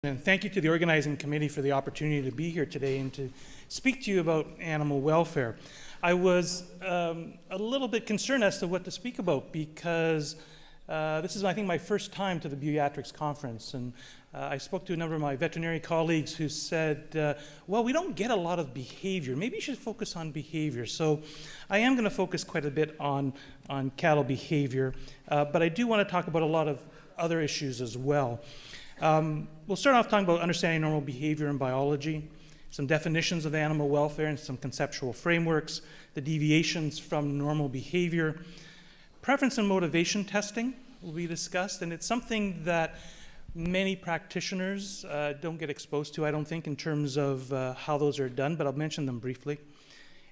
And thank you to the organizing committee for the opportunity to be here today and to speak to you about animal welfare. I was a little bit concerned as to what to speak about because this is, I think, my first time to the Buiatrics conference. And I spoke to a number of my veterinary colleagues who said, well, we don't get a lot of behavior. Maybe you should focus on behavior. So I am going to focus quite a bit on cattle behavior, but I do want to talk about a lot of other issues as well. We'll start off talking about understanding normal behavior in biology, some definitions of animal welfare and some conceptual frameworks, the deviations from normal behavior. Preference and motivation testing will be discussed, and it's something that many practitioners don't get exposed to, I don't think, in terms of how those are done, but I'll mention them briefly.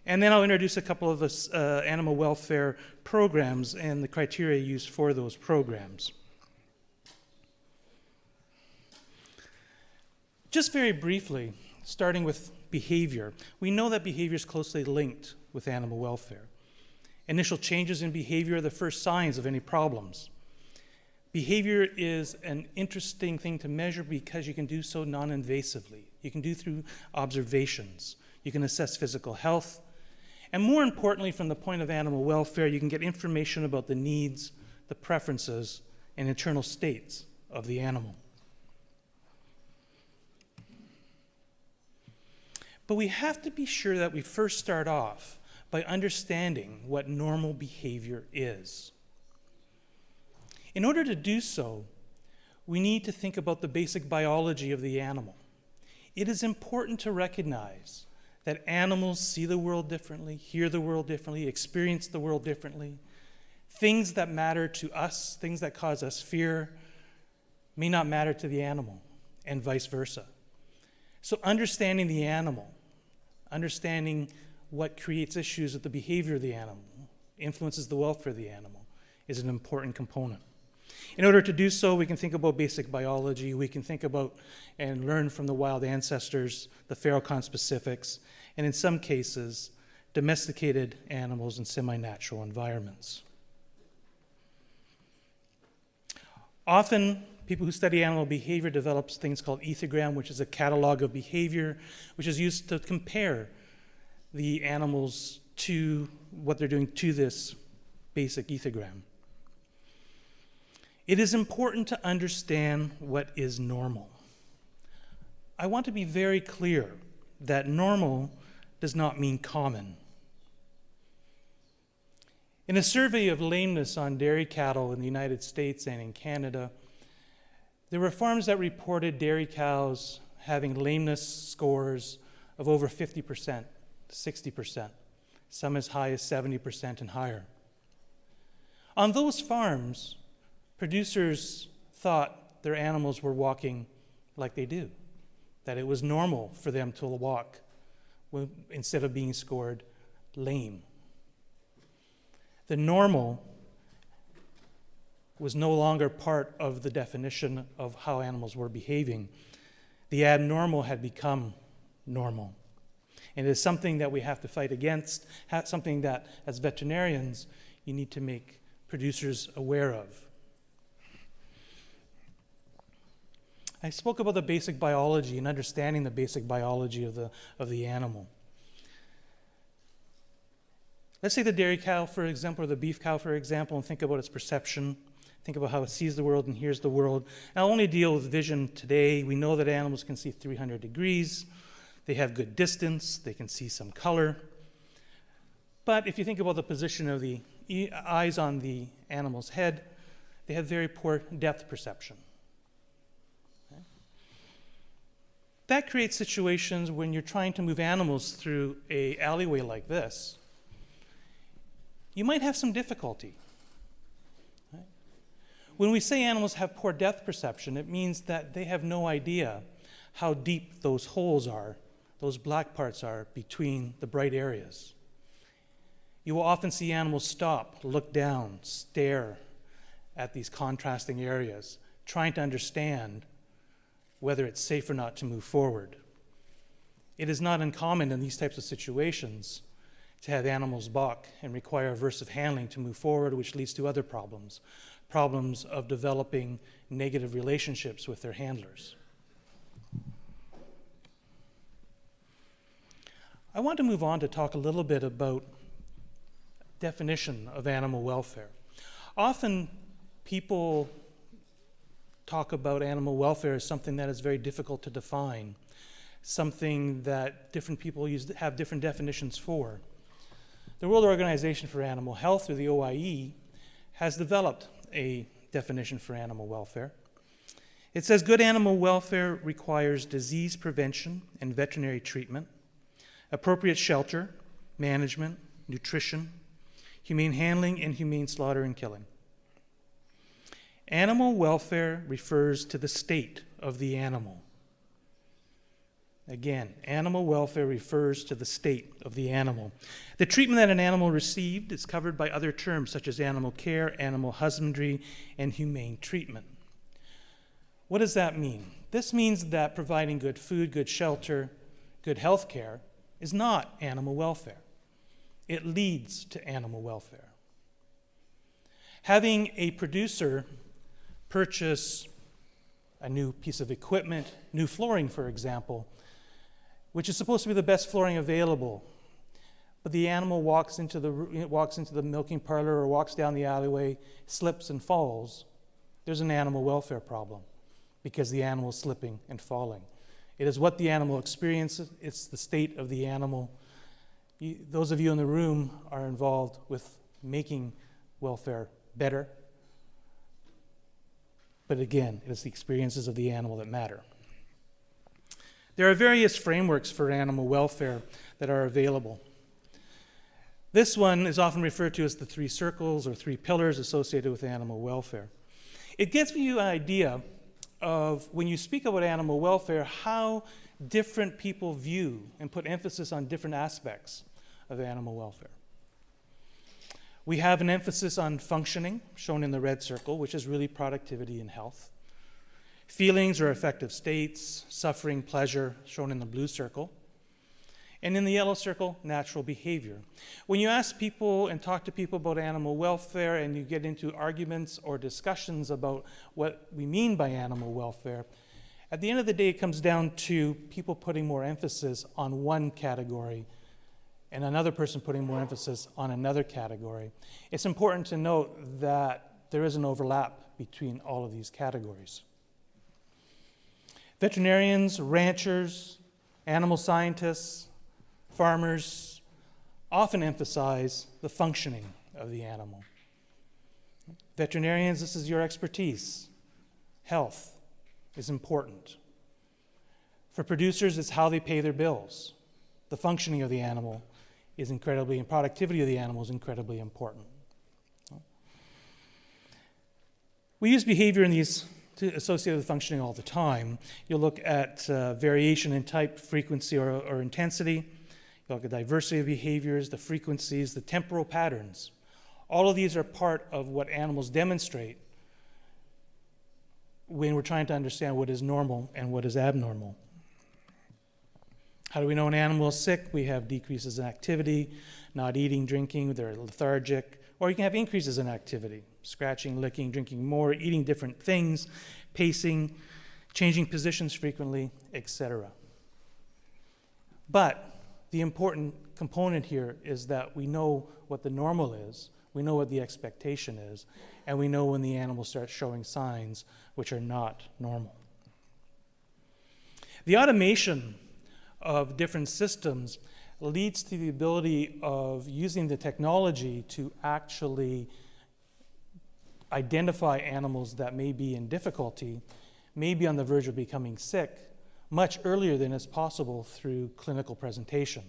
And then I'll introduce a couple of animal welfare programs and the criteria used for those programs. Just very briefly, starting with behavior, we know that behavior is closely linked with animal welfare. Initial changes in behavior are the first signs of any problems. Behavior is an interesting thing to measure because you can do so non-invasively. You can do through observations. You can assess physical health. And more importantly, from the point of animal welfare, you can get information about the needs, the preferences, and internal states of the animal. But we have to be sure that we first start off by understanding what normal behavior is. In order to do so, we need to think about the basic biology of the animal. It is important to recognize that animals see the world differently, hear the world differently, experience the world differently. Things that matter to us, things that cause us fear, may not matter to the animal, and vice versa. So understanding the animal, understanding what creates issues with the behavior of the animal, influences the welfare of the animal, is an important component. In order to do so, we can think about basic biology, we can think about and learn from the wild ancestors, the feral conspecifics, and in some cases, domesticated animals in semi-natural environments. Often, people who study animal behavior develop things called ethogram, which is a catalog of behavior, which is used to compare the animals to what they're doing to this basic ethogram. It is important to understand what is normal. I want to be very clear that normal does not mean common. In a survey of lameness on dairy cattle in the United States and in Canada, there were farms that reported dairy cows having lameness scores of over 50%, 60%, some as high as 70% and higher. On those farms, producers thought their animals were walking like they do, that it was normal for them to walk instead of being scored lame. The normal was no longer part of the definition of how animals were behaving. The abnormal had become normal. And it is something that we have to fight against, something that, as veterinarians, you need to make producers aware of. I spoke about the basic biology and understanding the basic biology of the animal. Let's say the dairy cow, for example, or the beef cow, for example, and think about its perception. Think about how it sees the world and hears the world. And I'll only deal with vision today. We know that animals can see 300 degrees. They have good distance. They can see some color. But if you think about the position of the eyes on the animal's head, they have very poor depth perception. Okay? That creates situations when you're trying to move animals through an alleyway like this. You might have some difficulty. When we say animals have poor depth perception, it means that they have no idea how deep those holes are, those black parts are between the bright areas. You will often see animals stop, look down, stare at these contrasting areas, trying to understand whether it's safe or not to move forward. It is not uncommon in these types of situations to have animals balk and require aversive handling to move forward, which leads to other problems of developing negative relationships with their handlers. I want to move on to talk a little bit about definition of animal welfare. Often people talk about animal welfare as something that is very difficult to define, something that different people have different definitions for. The World Organization for Animal Health, or the OIE, has developed a definition for animal welfare. It says good animal welfare requires disease prevention and veterinary treatment, appropriate shelter, management, nutrition, humane handling, and humane slaughter and killing. Animal welfare refers to the state of the animal. Again, animal welfare refers to the state of the animal. The treatment that an animal received is covered by other terms such as animal care, animal husbandry, and humane treatment. What does that mean? This means that providing good food, good shelter, good health care is not animal welfare. It leads to animal welfare. Having a producer purchase a new piece of equipment, new flooring, for example, which is supposed to be the best flooring available, but the animal walks into the milking parlor or walks down the alleyway, slips and falls, there's an animal welfare problem because the animal is slipping and falling. It is what the animal experiences. It's the state of the animal. Those of you in the room are involved with making welfare better. But again, it is the experiences of the animal that matter. There are various frameworks for animal welfare that are available. This one is often referred to as the 3 circles or 3 pillars associated with animal welfare. It gives you an idea of, when you speak about animal welfare, how different people view and put emphasis on different aspects of animal welfare. We have an emphasis on functioning, shown in the red circle, which is really productivity and health. Feelings or affective states, suffering, pleasure, shown in the blue circle. And in the yellow circle, natural behavior. When you ask people and talk to people about animal welfare and you get into arguments or discussions about what we mean by animal welfare, at the end of the day, it comes down to people putting more emphasis on one category and another person putting more emphasis on another category. It's important to note that there is an overlap between all of these categories. Veterinarians, ranchers, animal scientists, farmers often emphasize the functioning of the animal. Veterinarians, this is your expertise. Health is important. For producers, it's how they pay their bills. The functioning of the animal is incredibly, and productivity of the animal is incredibly important. We use behavior in these associated with functioning all the time. You'll look at variation in type, frequency, or intensity. You'll look at diversity of behaviors, the frequencies, the temporal patterns. All of these are part of what animals demonstrate when we're trying to understand what is normal and what is abnormal. How do we know an animal is sick? We have decreases in activity, not eating, drinking, they're lethargic, or you can have increases in activity, scratching, licking, drinking more, eating different things, pacing, changing positions frequently, etc. But the important component here is that we know what the normal is, we know what the expectation is, and we know when the animal starts showing signs which are not normal. The automation of different systems leads to the ability of using the technology to actually identify animals that may be in difficulty, may be on the verge of becoming sick, much earlier than is possible through clinical presentation.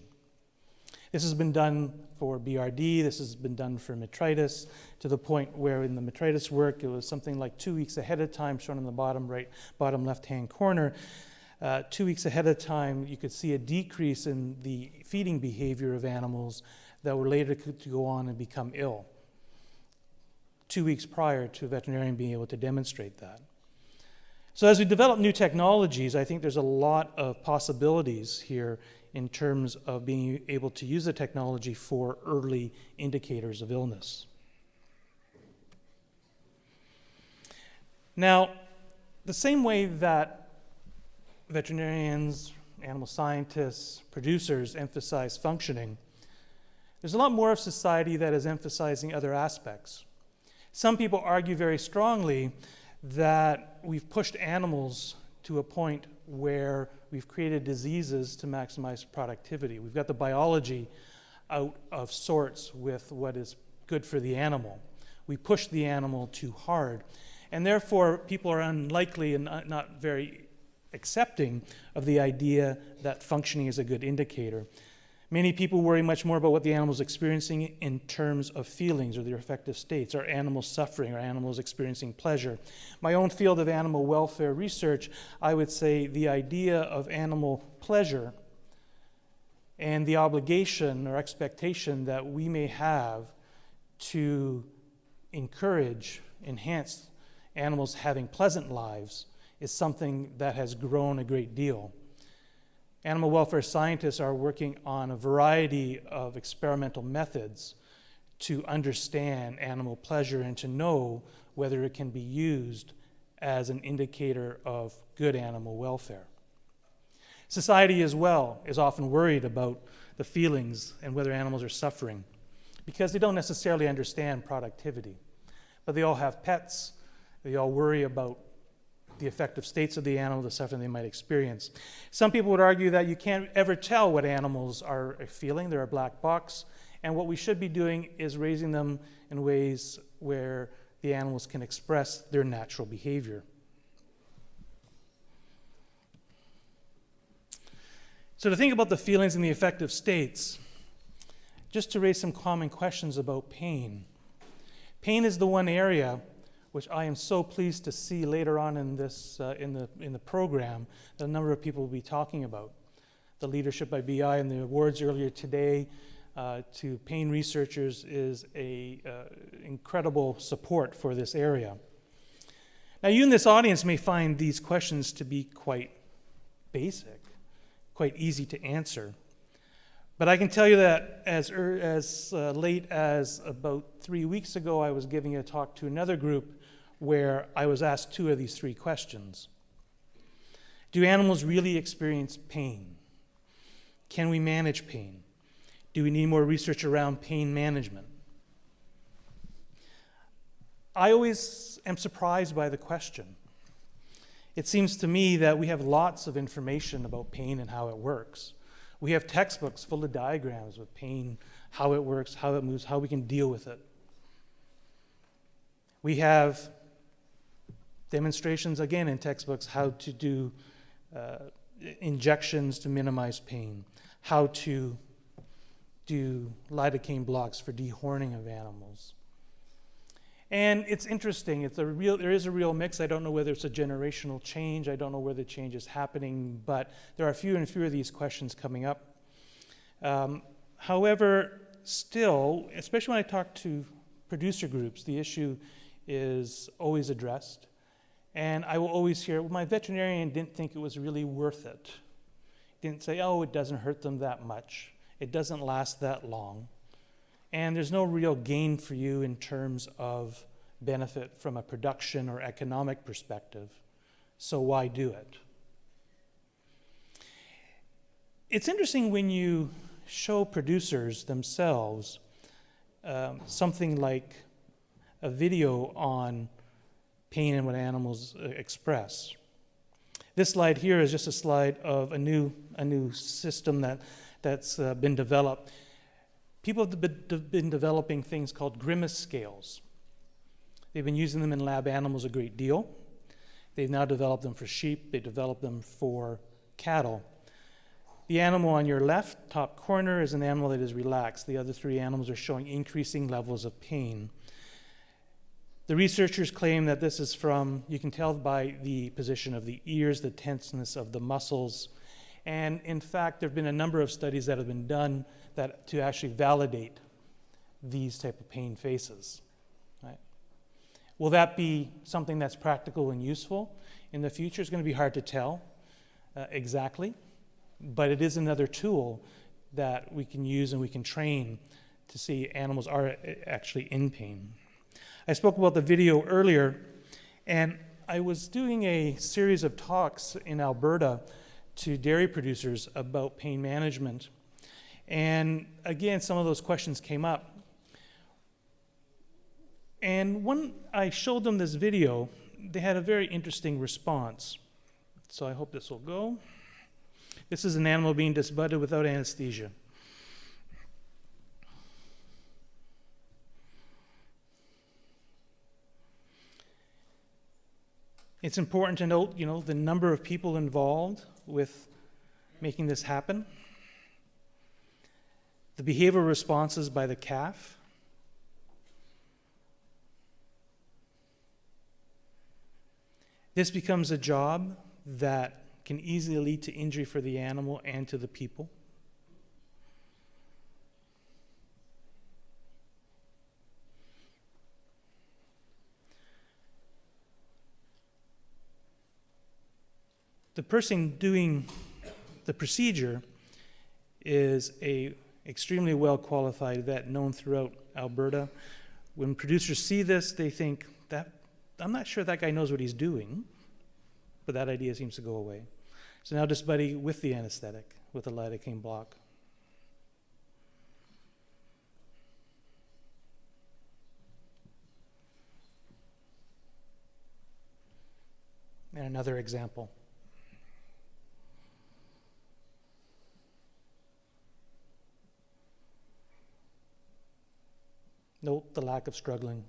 This has been done for BRD, this has been done for metritis, to the point where in the metritis work, it was something like 2 weeks ahead of time, shown in the bottom left-hand corner. 2 weeks ahead of time, you could see a decrease in the feeding behavior of animals that were later to go on and become ill. 2 weeks prior to a veterinarian being able to demonstrate that. So as we develop new technologies, I think there's a lot of possibilities here in terms of being able to use the technology for early indicators of illness. Now, the same way that veterinarians, animal scientists, producers emphasize functioning, there's a lot more of society that is emphasizing other aspects. Some people argue very strongly that we've pushed animals to a point where we've created diseases to maximize productivity. We've got the biology out of sorts with what is good for the animal. We push the animal too hard. And therefore, people are unlikely and not very accepting of the idea that functioning is a good indicator. Many people worry much more about what the animal is experiencing in terms of feelings or their affective states. Are animals suffering? Are animals experiencing pleasure? My own field of animal welfare research, I would say the idea of animal pleasure and the obligation or expectation that we may have to encourage, enhance animals having pleasant lives is something that has grown a great deal. Animal welfare scientists are working on a variety of experimental methods to understand animal pleasure and to know whether it can be used as an indicator of good animal welfare. Society as well is often worried about the feelings and whether animals are suffering because they don't necessarily understand productivity. But they all have pets, they all worry about the affective states of the animal, the suffering they might experience. Some people would argue that you can't ever tell what animals are feeling. They're a black box. And what we should be doing is raising them in ways where the animals can express their natural behavior. So to think about the feelings and the affective states, just to raise some common questions about pain. Pain is the one area which I am so pleased to see later on in this in the program that a number of people will be talking about. The leadership by BI and the awards earlier today to pain researchers is a incredible support for this area. Now, you in this audience may find these questions to be quite basic, quite easy to answer. But I can tell you that as late as about 3 weeks ago, I was giving a talk to another group where I was asked two of these three questions. Do animals really experience pain? Can we manage pain? Do we need more research around pain management? I always am surprised by the question. It seems to me that we have lots of information about pain and how it works. We have textbooks full of diagrams with pain, how it works, how it moves, how we can deal with it. We have demonstrations, again, in textbooks, how to do injections to minimize pain, how to do lidocaine blocks for dehorning of animals. And it's interesting. There is a real mix. I don't know whether it's a generational change. I don't know where the change is happening, but there are fewer and fewer of these questions coming up. However, still, especially when I talk to producer groups, the issue is always addressed. And I will always hear, well, my veterinarian didn't think it was really worth it. Didn't say, oh, it doesn't hurt them that much. It doesn't last that long. And there's no real gain for you in terms of benefit from a production or economic perspective. So why do it? It's interesting when you show producers themselves something like a video on pain and what animals express. This slide here is just a slide of a new system that's been developed. People have been developing things called grimace scales. They've been using them in lab animals a great deal. They've now developed them for sheep. They developed them for cattle. The animal on your left top corner is an animal that is relaxed. The other three animals are showing increasing levels of pain. The researchers claim that this is from, you can tell by the position of the ears, the tenseness of the muscles. And in fact, there have been a number of studies that have been done to actually validate these type of pain faces. Right? Will that be something that's practical and useful in the future? It's going to be hard to tell exactly, but it is another tool that we can use and we can train to see animals are actually in pain. I spoke about the video earlier, and I was doing a series of talks in Alberta to dairy producers about pain management. And again, some of those questions came up. And when I showed them this video, they had a very interesting response. So I hope this will go. This is an animal being disbudded without anesthesia. It's important to note, the number of people involved with making this happen. The behavioral responses by the calf. This becomes a job that can easily lead to injury for the animal and to the people. The person doing the procedure is a extremely well-qualified vet known throughout Alberta. When producers see this, they think, I'm not sure that guy knows what he's doing, but that idea seems to go away. So now this buddy with the anesthetic, with a lidocaine block. And another example. Note the lack of struggling,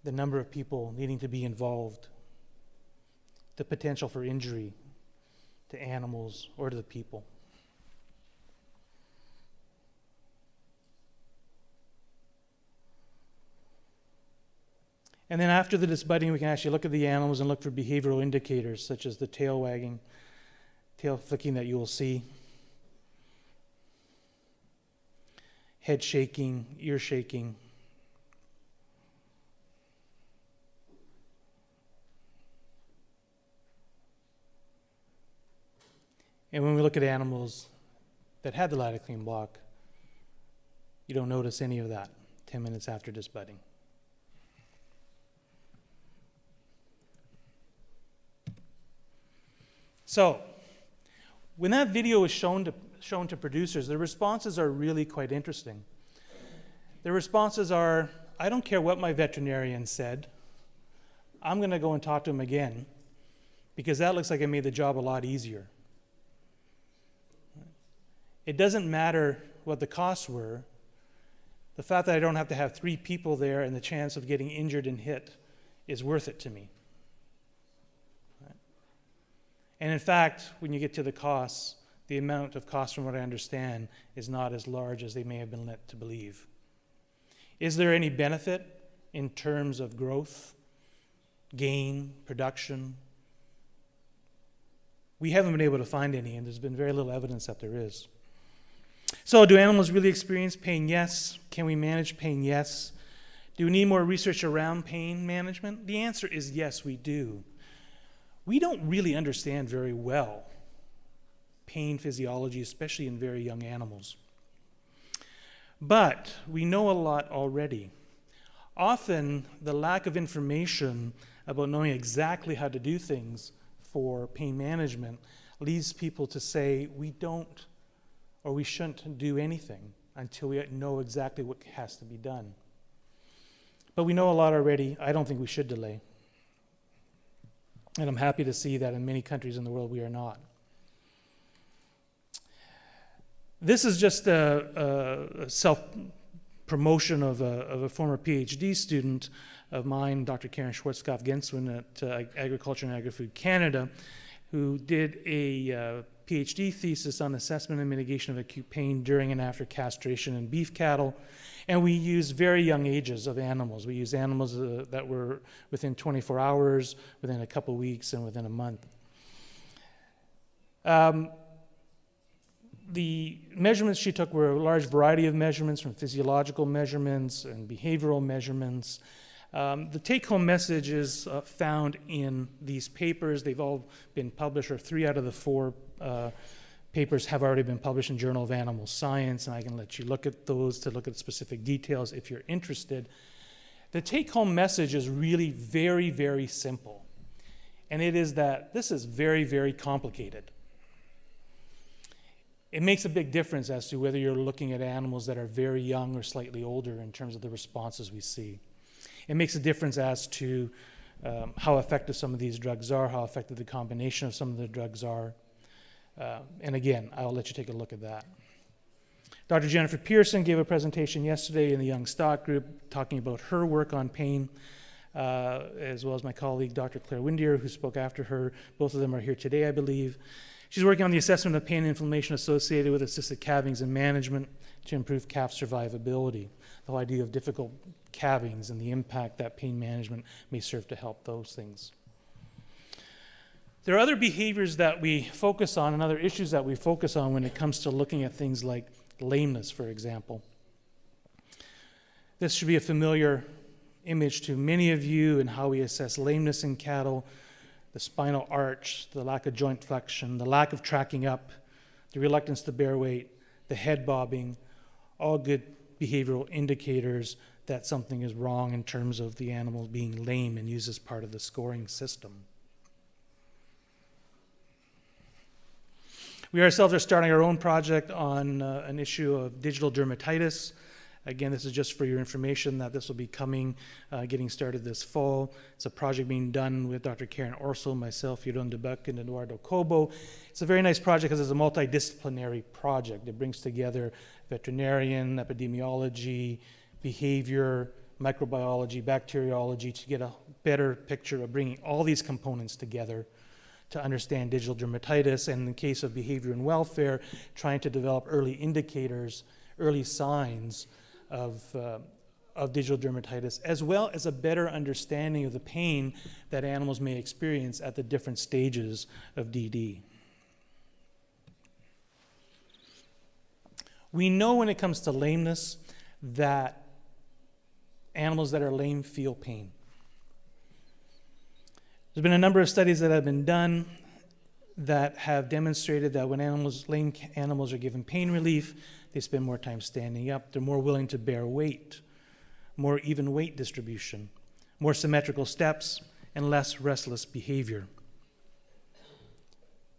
the number of people needing to be involved, the potential for injury to animals or to the people. And then after the disbudding, we can actually look at the animals and look for behavioral indicators, such as the tail wagging, tail flicking that you will see, head shaking, ear shaking. And when we look at animals that had the lidocaine block, you don't notice any of that 10 minutes after disbudding. So, when that video was shown to producers, the responses are really quite interesting. The responses are, I don't care what my veterinarian said, I'm going to go and talk to him again, because that looks like it made the job a lot easier. It doesn't matter what the costs were. The fact that I don't have to have 3 people there and the chance of getting injured and hit is worth it to me. And in fact, when you get to the costs, the amount of cost, from what I understand, is not as large as they may have been led to believe. Is there any benefit in terms of growth, gain, production? We haven't been able to find any, and there's been very little evidence that there is. So, do animals really experience pain? Yes. Can we manage pain? Yes. Do we need more research around pain management? The answer is yes, we do. We don't really understand very well pain physiology, especially in very young animals. But we know a lot already. Often, the lack of information about knowing exactly how to do things for pain management leads people to say we don't or we shouldn't do anything until we know exactly what has to be done. But we know a lot already. I don't think we should delay. And I'm happy to see that in many countries in the world we are not. This is just a self-promotion of a former PhD student of mine, Dr. Karen Schwarzkopf-Genswin at Agriculture and Agri-Food Canada, who did a PhD thesis on assessment and mitigation of acute pain during and after castration in beef cattle. And we used very young ages of animals. We used animals that were within 24 hours, within a couple weeks, and within a month. The measurements she took were a large variety of measurements, from physiological measurements and behavioral measurements. The take-home message is found in these papers. They've all been published, or 3 out of the 4 papers have already been published in Journal of Animal Science, and I can let you look at those to look at specific details if you're interested. The take-home message is really very, very simple. and it is that this is very, very complicated. It makes a big difference as to whether you're looking at animals that are very young or slightly older in terms of the responses we see. It makes a difference as to how effective some of these drugs are, how effective the combination of some of the drugs are. And again, I'll let you take a look at that. Dr. Jennifer Pearson gave a presentation yesterday in the Young Stock Group talking about her work on pain, as well as my colleague, Dr. Claire Windier, who spoke after her. Both of them are here today, I believe. She's working on the assessment of pain and inflammation associated with assisted calvings and management to improve calf survivability. The whole idea of difficult calvings and the impact that pain management may serve to help those things. There are other behaviors that we focus on and other issues that we focus on when it comes to looking at things like lameness, for example. This should be a familiar image to many of you in how we assess lameness in cattle: the spinal arch, the lack of joint flexion, the lack of tracking up, the reluctance to bear weight, the head bobbing, all good behavioral indicators that something is wrong in terms of the animal being lame and used as part of the scoring system. We ourselves are starting our own project on an issue of digital dermatitis. Again, this is just for your information that this will be coming, getting started this fall. It's a project being done with Dr. Karen Orso, myself, Jeroen de Buck, and Eduardo Cobo. It's a very nice project because it's a multidisciplinary project. It brings together veterinarian, epidemiology, behavior, microbiology, bacteriology to get a better picture of bringing all these components together to understand digital dermatitis, and in the case of behavior and welfare, trying to develop early indicators, early signs of digital dermatitis, as well as a better understanding of the pain that animals may experience at the different stages of DD. We know when it comes to lameness that animals that are lame feel pain. There's been a number of studies that have been done that have demonstrated that when lame animals are given pain relief, they spend more time standing up, they're more willing to bear weight, more even weight distribution, more symmetrical steps, and less restless behavior.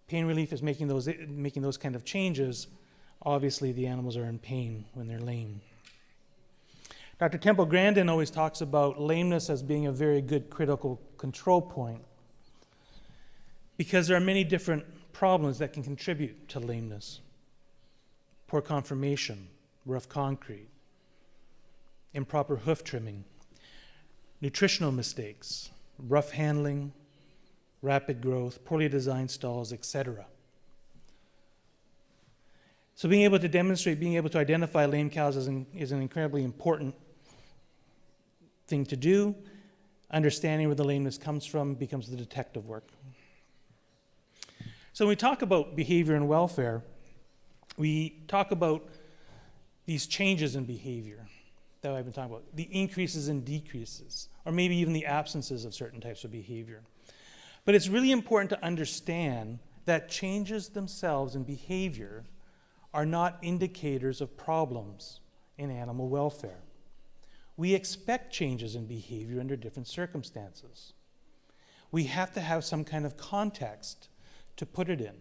Pain relief is making those kind of changes. Obviously, the animals are in pain when they're lame. Dr. Temple Grandin always talks about lameness as being a very good critical control point because there are many different problems that can contribute to lameness. Poor conformation, rough concrete, improper hoof trimming, nutritional mistakes, rough handling, rapid growth, poorly designed stalls, etc. So being able to demonstrate, being able to identify lame cows is an incredibly important thing to do. Understanding where the lameness comes from becomes the detective work. So when we talk about behavior and welfare, we talk about these changes in behavior that I've been talking about, the increases and decreases, or maybe even the absences of certain types of behavior. But it's really important to understand that changes themselves in behavior are not indicators of problems in animal welfare. We expect changes in behavior under different circumstances. We have to have some kind of context to put it in.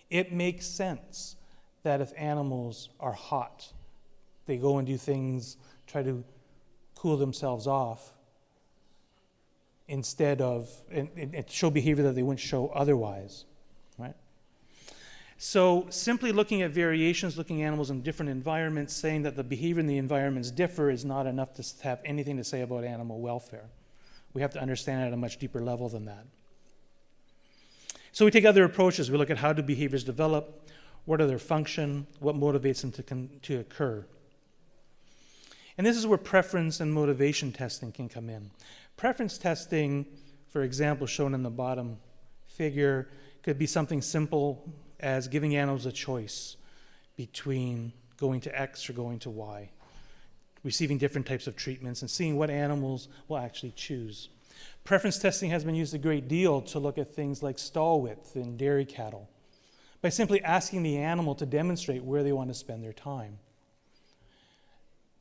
It makes sense that if animals are hot, they go and do things, try to cool themselves off, instead of, and show behavior that they wouldn't show otherwise, right? So simply looking at variations, looking at animals in different environments, saying that the behavior in the environments differ is not enough to have anything to say about animal welfare. We have to understand it at a much deeper level than that. So we take other approaches. We look at how do behaviors develop, what are their function, what motivates them to occur. And this is where preference and motivation testing can come in. Preference testing, for example, shown in the bottom figure, could be something simple as giving animals a choice between going to X or going to Y, receiving different types of treatments and seeing what animals will actually choose. Preference testing has been used a great deal to look at things like stall width in dairy cattle by simply asking the animal to demonstrate where they want to spend their time.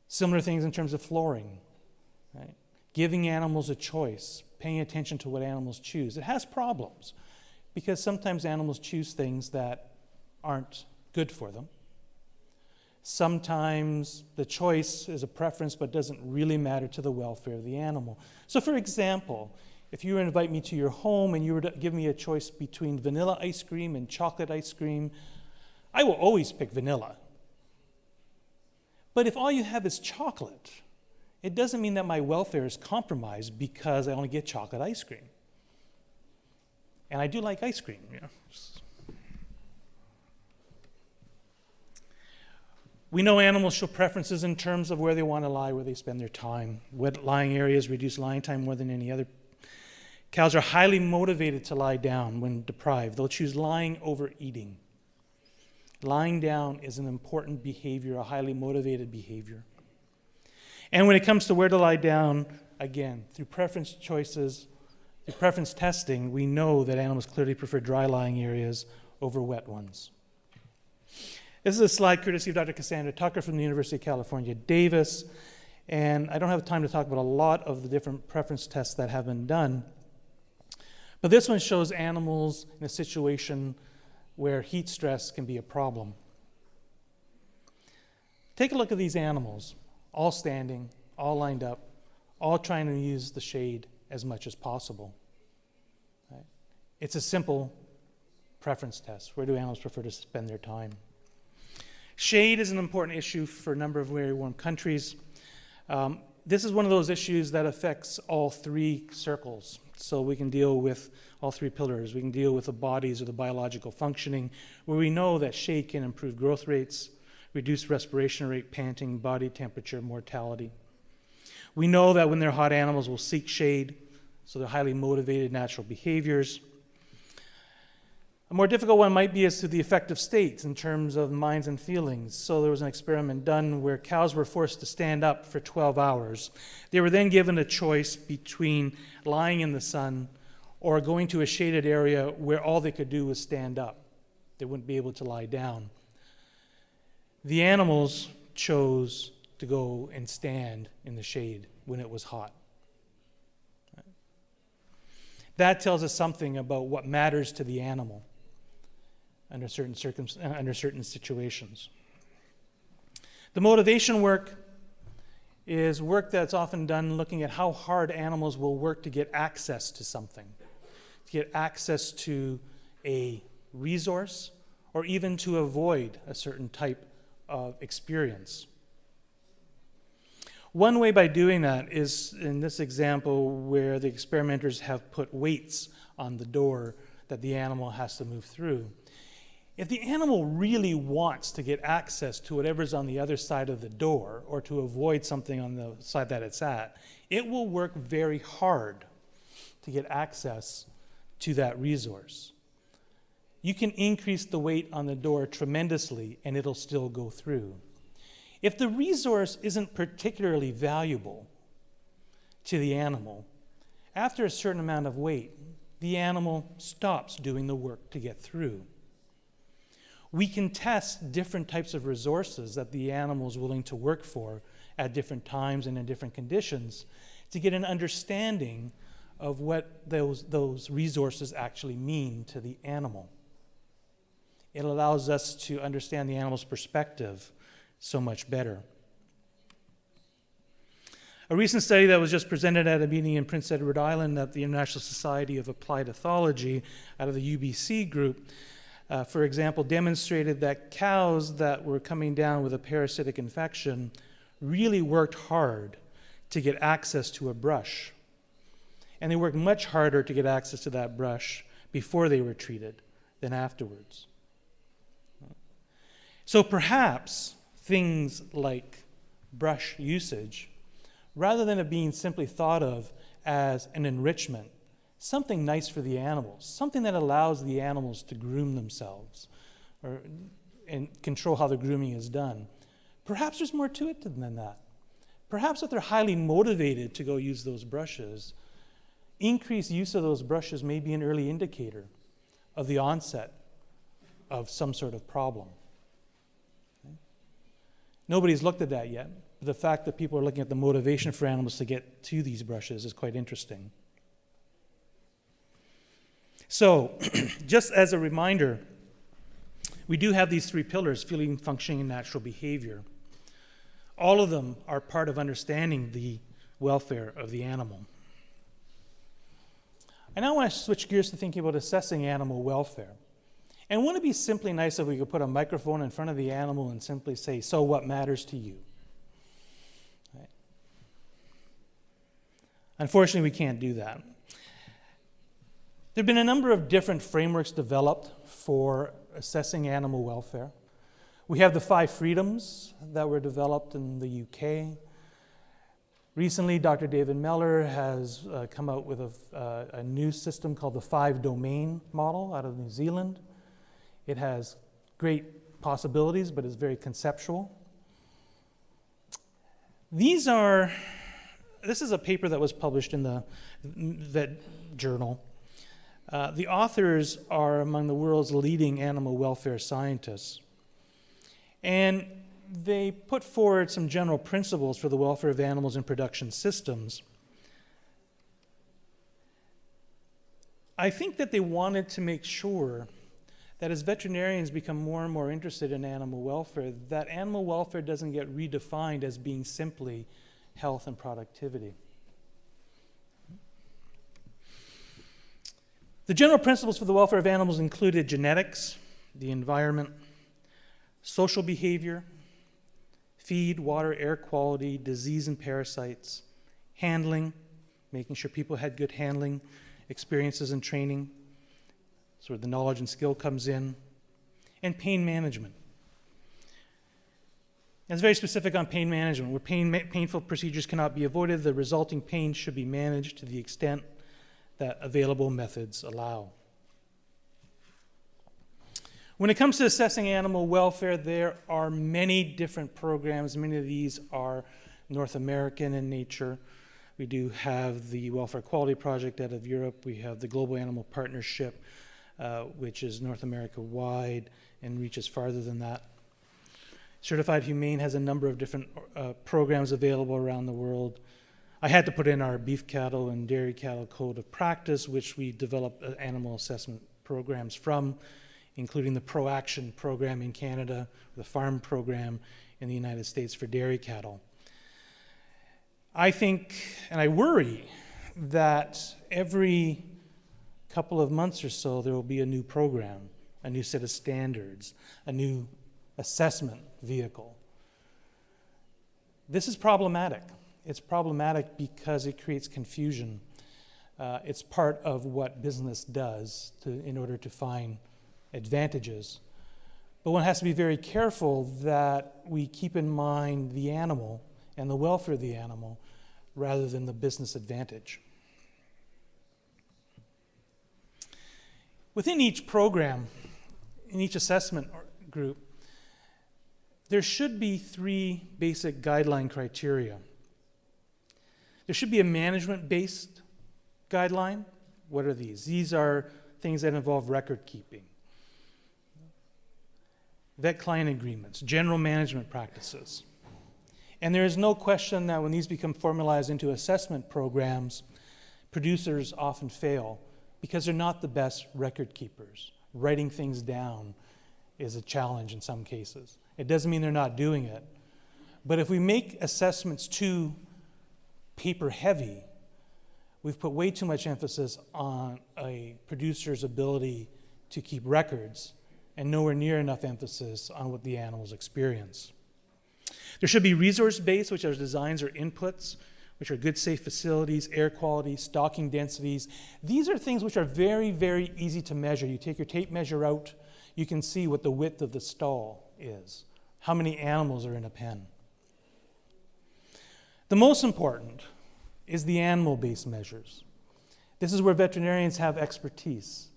Similar things in terms of flooring, right? Giving animals a choice, paying attention to what animals choose. It has problems because sometimes animals choose things that aren't good for them. Sometimes the choice is a preference but doesn't really matter to the welfare of the animal. So for example, if you were to invite me to your home and you were to give me a choice between vanilla ice cream and chocolate ice cream, I will always pick vanilla. But if all you have is chocolate, it doesn't mean that my welfare is compromised because I only get chocolate ice cream. And I do like ice cream. We know animals show preferences in terms of where they want to lie, where they spend their time. Wet lying areas reduce lying time more than any other. Cows are highly motivated to lie down when deprived. They'll choose lying over eating. Lying down is an important behavior, a highly motivated behavior. And when it comes to where to lie down, again, through preference choices, through preference testing, we know that animals clearly prefer dry lying areas over wet ones. This is a slide courtesy of Dr. Cassandra Tucker from the University of California, Davis. And I don't have time to talk about a lot of the different preference tests that have been done. But this one shows animals in a situation where heat stress can be a problem. Take a look at these animals, all standing, all lined up, all trying to use the shade as much as possible. Right? It's a simple preference test. Where do animals prefer to spend their time? Shade is an important issue for a number of very warm countries. This is one of those issues that affects all three circles. So we can deal with all three pillars. We can deal with the bodies or the biological functioning, where we know that shade can improve growth rates, reduce respiration rate, panting, body temperature, mortality. We know that when they're hot, animals will seek shade, so they're highly motivated natural behaviors. A more difficult one might be as to the affective states in terms of minds and feelings. So there was an experiment done where cows were forced to stand up for 12 hours. They were then given a choice between lying in the sun or going to a shaded area where all they could do was stand up. They wouldn't be able to lie down. The animals chose to go and stand in the shade when it was hot. That tells us something about what matters to the animal under certain situations. The motivation work is work that's often done looking at how hard animals will work to get access to something, to get access to a resource, or even to avoid a certain type of experience. One way by doing that is in this example where the experimenters have put weights on the door that the animal has to move through. If the animal really wants to get access to whatever's on the other side of the door or to avoid something on the side that it's at, it will work very hard to get access to that resource. You can increase the weight on the door tremendously and it'll still go through. If the resource isn't particularly valuable to the animal, after a certain amount of weight, the animal stops doing the work to get through. We can test different types of resources that the animal is willing to work for at different times and in different conditions to get an understanding of what those resources actually mean to the animal. It allows us to understand the animal's perspective so much better. A recent study that was just presented at a meeting in Prince Edward Island at the International Society of Applied Ethology out of the UBC group, for example, demonstrated that cows that were coming down with a parasitic infection really worked hard to get access to a brush. And they worked much harder to get access to that brush before they were treated than afterwards. So perhaps things like brush usage, rather than it being simply thought of as an enrichment, something nice for the animals, something that allows the animals to groom themselves and control how the grooming is done. Perhaps there's more to it than that. Perhaps if they're highly motivated to go use those brushes, increased use of those brushes may be an early indicator of the onset of some sort of problem. Okay? Nobody's looked at that yet, but the fact that people are looking at the motivation for animals to get to these brushes is quite interesting. So, just as a reminder, we do have these 3 pillars: feeling, functioning, and natural behavior. All of them are part of understanding the welfare of the animal. I now want to switch gears to thinking about assessing animal welfare. And wouldn't it be simply nice if we could put a microphone in front of the animal and simply say, "So what matters to you?" Right? Unfortunately, we can't do that. There have been a number of different frameworks developed for assessing animal welfare. We have the 5 freedoms that were developed in the UK. Recently, Dr. David Mellor has come out with a new system called the 5-domain model out of New Zealand. It has great possibilities, but it's very conceptual. This is a paper that was published in the Vet Journal. The authors are among the world's leading animal welfare scientists. And they put forward some general principles for the welfare of animals in production systems. I think that they wanted to make sure that as veterinarians become more and more interested in animal welfare, that animal welfare doesn't get redefined as being simply health and productivity. The general principles for the welfare of animals included genetics, the environment, social behavior, feed, water, air quality, disease and parasites, handling, making sure people had good handling experiences and training, sort of the knowledge and skill comes in, and pain management. And it's very specific on pain management. Where painful procedures cannot be avoided, the resulting pain should be managed to the extent that available methods allow. When it comes to assessing animal welfare, there are many different programs. Many of these are North American in nature. We do have the Welfare Quality Project out of Europe. We have the Global Animal Partnership, which is North America wide and reaches farther than that. Certified Humane has a number of different programs available around the world. I had to put in our beef cattle and dairy cattle code of practice, which we developed animal assessment programs from, including the ProAction program in Canada, the farm program in the United States for dairy cattle. I think, and I worry, that every couple of months or so there will be a new program, a new set of standards, a new assessment vehicle. This is problematic. It's problematic because it creates confusion. It's part of what business does in order to find advantages. But one has to be very careful that we keep in mind the animal and the welfare of the animal rather than the business advantage. Within each program, in each assessment group, there should be 3 basic guideline criteria. There should be a management-based guideline. What are these? These are things that involve record keeping, vet-client agreements, general management practices. And there is no question that when these become formalized into assessment programs, producers often fail because they're not the best record keepers. Writing things down is a challenge in some cases. It doesn't mean they're not doing it. But if we make assessments too paper heavy, we've put way too much emphasis on a producer's ability to keep records and nowhere near enough emphasis on what the animals experience. There should be resource-based, which are designs or inputs, which are good, safe facilities, air quality, stocking densities. These are things which are very, very easy to measure. You take your tape measure out, you can see what the width of the stall is, how many animals are in a pen. The most important is the animal-based measures. This is where veterinarians have expertise.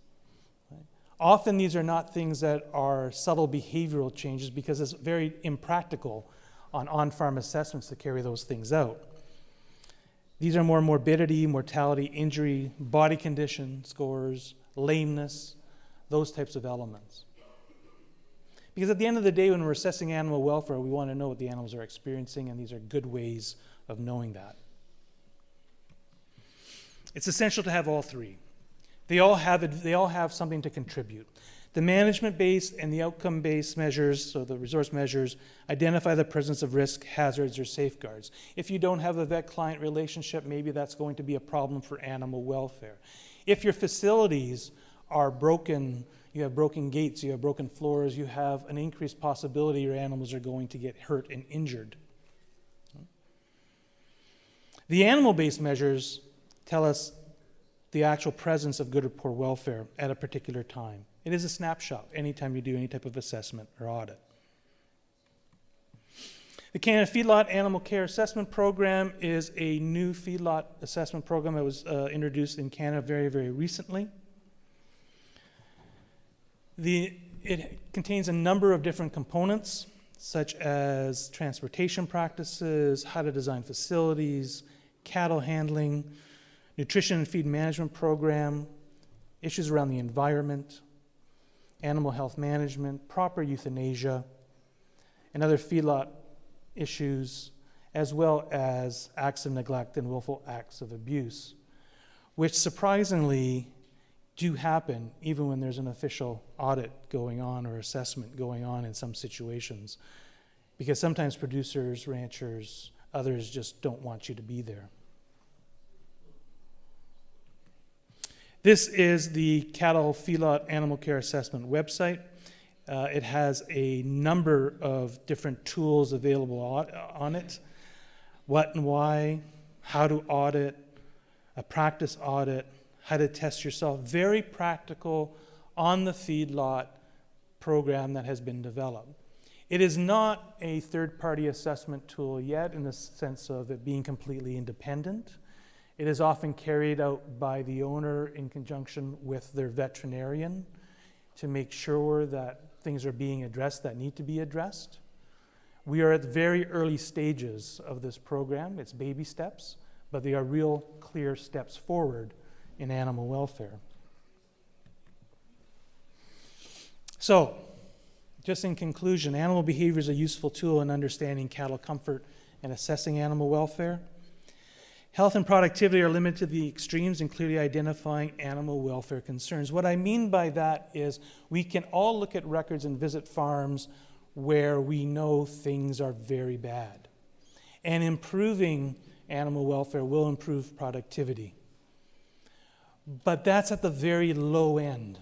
Often these are not things that are subtle behavioral changes because it's very impractical on-farm assessments to carry those things out. These are more morbidity, mortality, injury, body condition scores, lameness, those types of elements. Because at the end of the day, when we're assessing animal welfare, we want to know what the animals are experiencing, and these are good ways of knowing that. It's essential to have all 3. They all have something to contribute. The management-based and the outcome-based measures, so the resource measures, identify the presence of risk, hazards, or safeguards. If you don't have a vet-client relationship, maybe that's going to be a problem for animal welfare. If your facilities are broken, you have broken gates, you have broken floors, you have an increased possibility your animals are going to get hurt and injured. The animal-based measures tell us the actual presence of good or poor welfare at a particular time. It is a snapshot anytime you do any type of assessment or audit. The Canada Feedlot Animal Care Assessment Program is a new feedlot assessment program that was introduced in Canada very, very recently. It contains a number of different components, such as transportation practices, how to design facilities, cattle handling, nutrition and feed management program, issues around the environment, animal health management, proper euthanasia, and other feedlot issues, as well as acts of neglect and willful acts of abuse, which surprisingly do happen even when there's an official audit going on or assessment going on in some situations, because sometimes producers, ranchers, others just don't want you to be there. This is the Cattle Feedlot Animal Care Assessment website. It has a number of different tools available on it. What and why, how to audit, a practice audit, how to test yourself. Very practical, on the feedlot program that has been developed. It is not a third-party assessment tool yet in the sense of it being completely independent. It is often carried out by the owner in conjunction with their veterinarian to make sure that things are being addressed that need to be addressed. We are at the very early stages of this program. It's baby steps, but they are real clear steps forward in animal welfare. So, just in conclusion, animal behavior is a useful tool in understanding cattle comfort and assessing animal welfare. Health and productivity are limited to the extremes in clearly identifying animal welfare concerns. What I mean by that is we can all look at records and visit farms where we know things are very bad. And improving animal welfare will improve productivity. But that's at the very low end.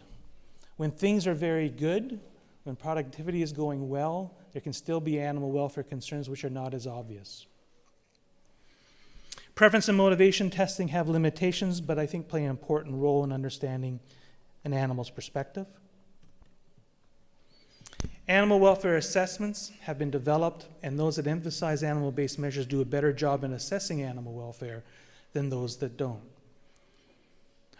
When things are very good, when productivity is going well, there can still be animal welfare concerns which are not as obvious. Preference and motivation testing have limitations, but I think play an important role in understanding an animal's perspective. Animal welfare assessments have been developed, and those that emphasize animal-based measures do a better job in assessing animal welfare than those that don't.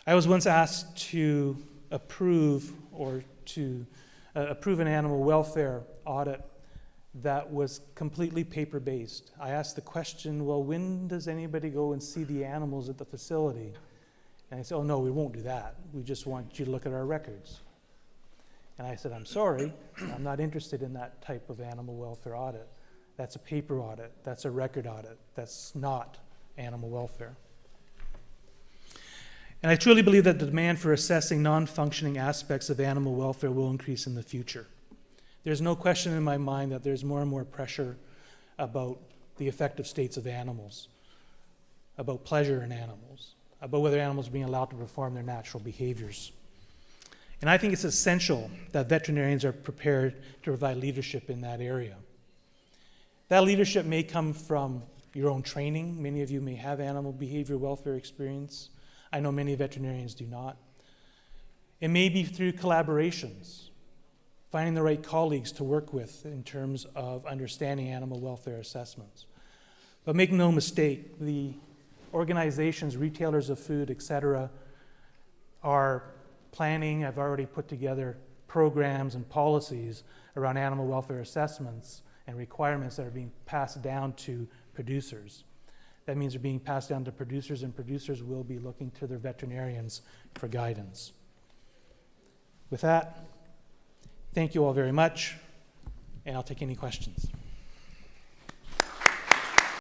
I was once asked to approve an animal welfare audit that was completely paper-based. I asked the question, well, when does anybody go and see the animals at the facility? And they said, oh no, we won't do that. We just want you to look at our records. And I said, I'm sorry, I'm not interested in that type of animal welfare audit. That's a paper audit, that's a record audit, that's not animal welfare. And I truly believe that the demand for assessing non-functioning aspects of animal welfare will increase in the future. There's no question in my mind that there's more and more pressure about the affective states of animals, about pleasure in animals, about whether animals are being allowed to perform their natural behaviors. And I think it's essential that veterinarians are prepared to provide leadership in that area. That leadership may come from your own training. Many of you may have animal behavior welfare experience. I know many veterinarians do not. It may be through collaborations, finding the right colleagues to work with in terms of understanding animal welfare assessments. But make no mistake, the organizations, retailers of food, etc., are planning, have already put together programs and policies around animal welfare assessments and requirements that are being passed down to producers. That means they're being passed down to producers, and producers will be looking to their veterinarians for guidance. With that, thank you all very much, and I'll take any questions.